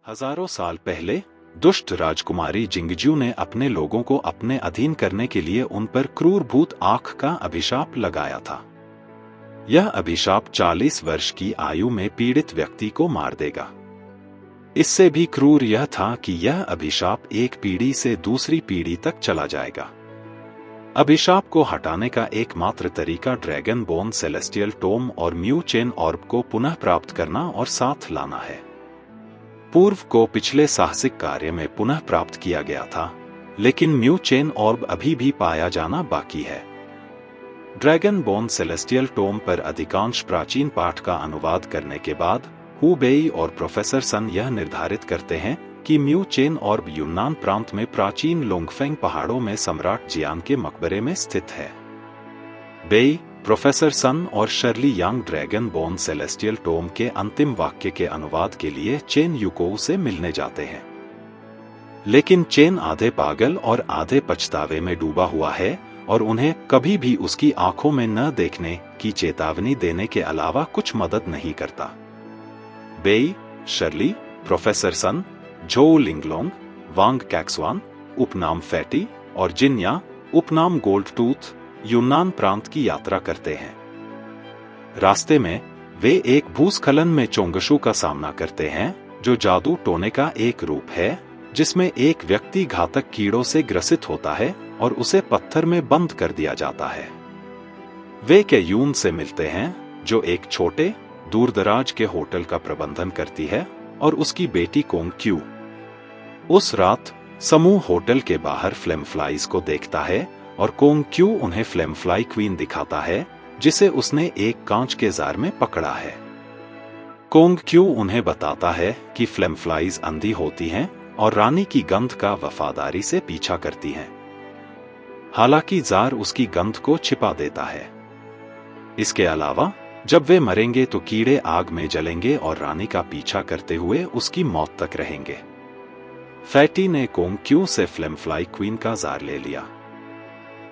हजारों साल पहले दुष्ट राजकुमारी जिंगज्यू ने अपने लोगों को अपने अधीन करने के लिए उन पर क्रूर भूत आंख का अभिशाप लगाया था। यह अभिशाप 40 वर्ष की आयु में पीड़ित व्यक्ति को मार देगा। इससे भी क्रूर यह था कि यह अभिशाप एक पीढ़ी से दूसरी पीढ़ी तक चला जाएगा। अभिशाप को हटाने का एकमात्र तरीका ड्रैगन बोन सेलेस्टियल टोम और म्यू चेन ऑर्ब को पुनः प्राप्त करना और साथ लाना है। पूर्व को पिछले साहसिक कार्य में पुनः प्राप्त किया गया था, लेकिन म्यू चेन ऑर्ब अभी भी पाया जाना बाकी है। ड्रैगन बोन सेलेस्टियल टोम पर अधिकांश प्राचीन पाठ का अनुवाद करने के बाद हु बेई और प्रोफेसर सन यह निर्धारित करते हैं कि म्यू चेन ऑर्ब यूनान प्रांत में प्राचीन लोंगफेंग पहाड़ों में सम्राट जियान के मकबरे में स्थित है। बेई, प्रोफेसर सन और शर्ली यांग ड्रैगन बोन सेलेस्टियल टोम के अंतिम वाक्य के अनुवाद के लिए चेन युकोउ से मिलने जाते हैं, लेकिन चेन आधे पागल और आधे पछतावे में डूबा हुआ है और उन्हें कभी भी उसकी आंखों में न देखने की चेतावनी देने के अलावा कुछ मदद नहीं करता। बेई, शर्ली, प्रोफेसर सन, झोउ लिंगलोंग, वांग कैक्सवान उपनाम फैटी और जिन्या उपनाम गोल्ड टूथ यूनान प्रांत की यात्रा करते हैं। रास्ते में वे एक भूस्खलन में चोंगशु का सामना करते हैं, जो जादू टोने का एक रूप है जिसमें एक व्यक्ति घातक कीड़ों से ग्रसित होता है और उसे पत्थर में बंद कर दिया जाता है। वे कैयून से मिलते हैं, जो एक छोटे दूरदराज के होटल का प्रबंधन करती है, और उसकी बेटी कोंग क्यू। उस रात समूह होटल के बाहर फ्लेम फ्लाइज को देखता है और कोंग क्यू उन्हें फ्लेम फ्लाई क्वीन दिखाता है, जिसे उसने एक कांच के जार में पकड़ा है। कोंग क्यू उन्हें बताता है कि फ्लेम फ्लाइज अंधी होती हैं और रानी की गंध का वफादारी से पीछा करती हैं। हालांकि जार उसकी गंध को छिपा देता है। इसके अलावा जब वे मरेंगे तो कीड़े आग में जलेंगे और रानी का पीछा करते हुए उसकी मौत तक रहेंगे। फैटी ने कोंग क्यू से फ्लेम फ्लाई क्वीन का जार ले लिया।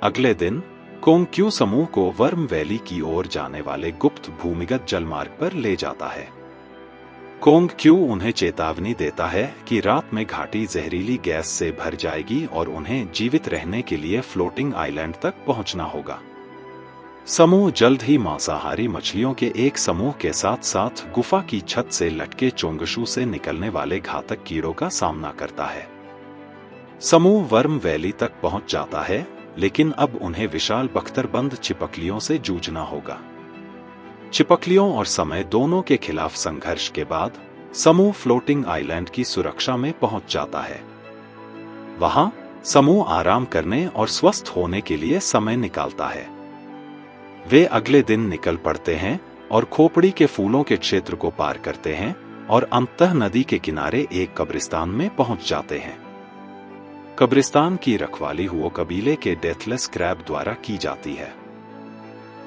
अगले दिन कोंग क्यू समूह को वर्म वैली की ओर जाने वाले गुप्त भूमिगत जलमार्ग पर ले जाता है। कोंग क्यू उन्हें चेतावनी देता है कि रात में घाटी जहरीली गैस से भर जाएगी और उन्हें जीवित रहने के लिए फ्लोटिंग आइलैंड तक पहुंचना होगा। समूह जल्द ही मांसाहारी मछलियों के एक समूह के साथ साथ गुफा की छत से लटके चोंगशु से निकलने वाले घातक कीड़ों का सामना करता है। समूह वर्म वैली तक पहुंच जाता है, लेकिन अब उन्हें विशाल बख्तरबंद चिपकलियों से जूझना होगा। चिपकलियों और समय दोनों के खिलाफ संघर्ष के बाद समूह फ्लोटिंग आइलैंड की सुरक्षा में पहुंच जाता है। वहां समूह आराम करने और स्वस्थ होने के लिए समय निकालता है। वे अगले दिन निकल पड़ते हैं और खोपड़ी के फूलों के क्षेत्र को पार करते हैं और अंततः नदी के किनारे एक कब्रिस्तान में पहुंच जाते हैं। कब्रिस्तान की रखवाली हुओ कबीले के डेथलेस क्रैब द्वारा की जाती है।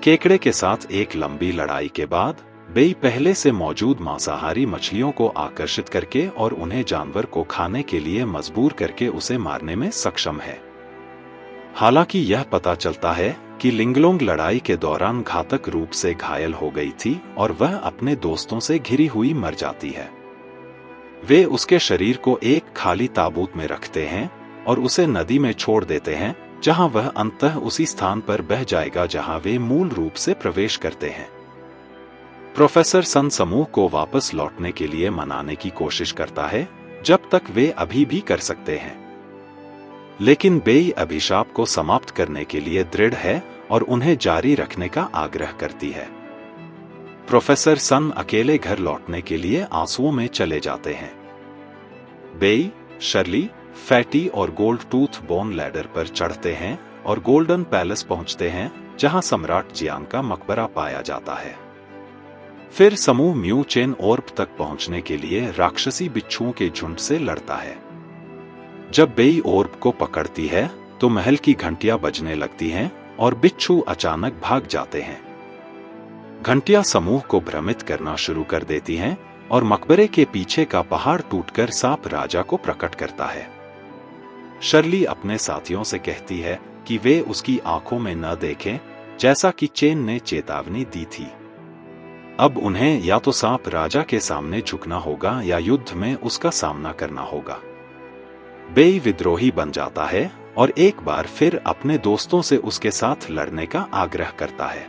केकड़े के साथ एक लंबी लड़ाई के बाद बेई पहले से मौजूद मांसाहारी मछलियों को आकर्षित करके और उन्हें जानवर को खाने के लिए मजबूर करके उसे मारने में सक्षम है। हालांकि यह पता चलता है कि लिंगलोंग लड़ाई के दौरान घातक रूप से घायल हो गई थी और वह अपने दोस्तों से घिरी हुई मर जाती है। वे उसके शरीर को एक खाली ताबूत में रखते हैं और उसे नदी में छोड़ देते हैं, जहां वह अंततः उसी स्थान पर बह जाएगा जहां वे मूल रूप से प्रवेश करते हैं। प्रोफेसर सन समूह को वापस लौटने के लिए मनाने की कोशिश करता है, जब तक वे अभी भी कर सकते हैं। लेकिन बेई अभिशाप को समाप्त करने के लिए दृढ़ है और उन्हें जारी रखने का आग्रह करती है। प्रोफेसर सन अकेले घर लौटने के लिए आंसुओं में चले जाते हैं। बेई, शर्ली, फैटी और गोल्ड टूथ बोन लैडर पर चढ़ते हैं और गोल्डन पैलेस पहुंचते हैं, जहां सम्राट जियांग का मकबरा पाया जाता है। फिर समूह म्यू चेन ऑर्ब तक पहुंचने के लिए राक्षसी बिच्छुओं के झुंड से लड़ता है। जब बेई ऑर्ब को पकड़ती है तो महल की घंटियां बजने लगती हैं और बिच्छू अचानक भाग जाते हैं। घंटियां समूह को भ्रमित करना शुरू कर देती हैं और मकबरे के पीछे का पहाड़ टूटकर सांप राजा को प्रकट करता है। शर्ली अपने साथियों से कहती है कि वे उसकी आंखों में न देखें, जैसा कि चेन ने चेतावनी दी थी। अब उन्हें या तो सांप राजा के सामने झुकना होगा या युद्ध में उसका सामना करना होगा। बेई विद्रोही बन जाता है और एक बार फिर अपने दोस्तों से उसके साथ लड़ने का आग्रह करता है।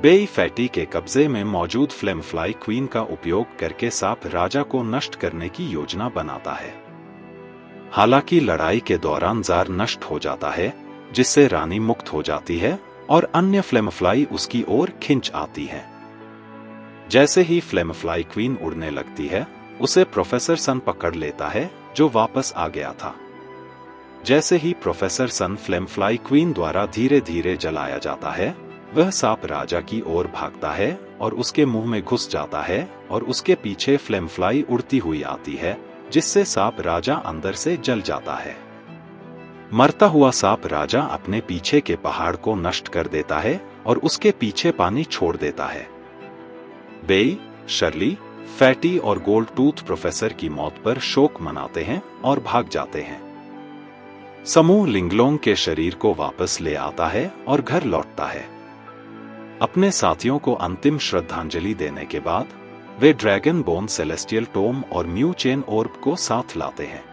बेई फैटी के कब्जे में मौजूद फ्लेमफ्लाई क्वीन का उपयोग करके सांप राजा को नष्ट करने की योजना बनाता है। हालांकि लड़ाई के दौरान जार नष्ट हो जाता है, जिससे रानी मुक्त हो जाती है और अन्य फ्लेमफ्लाई उसकी ओर खिंच आती है। जैसे ही फ्लेमफ्लाई क्वीन उड़ने लगती है, उसे प्रोफेसर सन पकड़ लेता है, जो वापस आ गया था। जैसे ही प्रोफेसर सन फ्लेमफ्लाई क्वीन द्वारा धीरे धीरे जलाया जाता है, वह सांप राजा की ओर भागता है और उसके मुंह में घुस जाता है और उसके पीछे फ्लेमफ्लाई उड़ती हुई आती है, जिससे सांप राजा अंदर से जल जाता है। मरता हुआ सांप राजा अपने पीछे के पहाड़ को नष्ट कर देता है और उसके पीछे पानी छोड़ देता है। बेई, शर्ली, फैटी और गोल्ड टूथ प्रोफेसर की मौत पर शोक मनाते हैं और भाग जाते हैं। समूह लिंगलोंग के शरीर को वापस ले आता है और घर लौटता है। अपने साथियों को अंतिम श्रद्धांजलि देने के बाद वे ड्रैगन बोन सेलेस्टियल टोम और म्यू चेन ऑर्ब को साथ लाते हैं।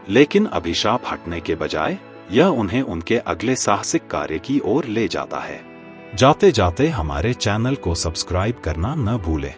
लेकिन अभिशाप हटने के बजाय यह उन्हें उनके अगले साहसिक कार्य की ओर ले जाता है। जाते जाते हमारे चैनल को सब्सक्राइब करना न भूलें।